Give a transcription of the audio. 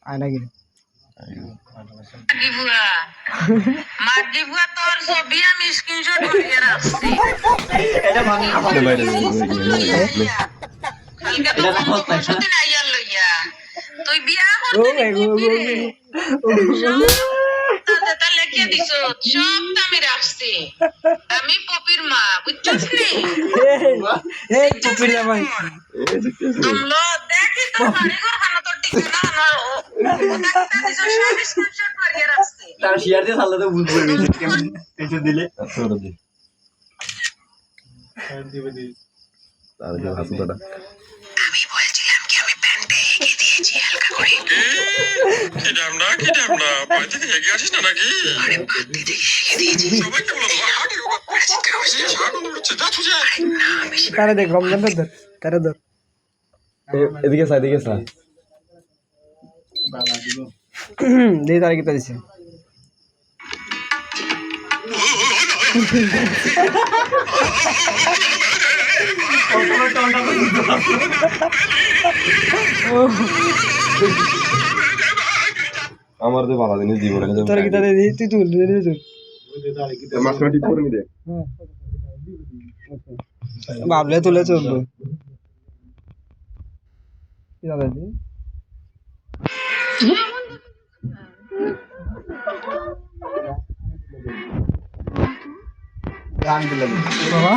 আয় নাকি মাগিবুয়া তোর ছবি আমি স্ক্রিনশট করিয়ে রাখছি এটা ভাঙা কালকে তো পরশুদিন আইয়ার লইয়া তুই বিয়া ও করতে ভাই যেটা লিখে দিছ সব তো আমি রাখছি আমি পপির মা বুঝছিস নি এই পপির জামাই তোমলো দেখি তোর বাড়িঘর খানা তোর ঠিকানা আমার ও ডাক্তার দিছ সব স্ক্রিনশট করিয়ে রাখছি তার শেয়ার দিয়ে সাল্লা তো বুঝবো কেমন টেনশন দিলে আমি বলছিলাম কি আমি প্যান্টে এগিয়ে দিয়েছি হালকা করে কি ডামনা বাড়ি থেকে এগিয়ে আসিস না নাকি আরে বাতি দিয়ে এগিয়ে দিয়েছি সবাইকে বলো না বেশি তারে দেখ রমজানটা ধর তারে ধর এদিকে স্যার এদিকে স্যার দেখি তারে কিতা দিছে আমার তো ভালো জিনিস জীবনে তোর কিতা দে তুই তুল মাছটা ঠিক করে নি দে ভাবলে তুলে চলবে কিতা দিছি গান দিলেন বাবা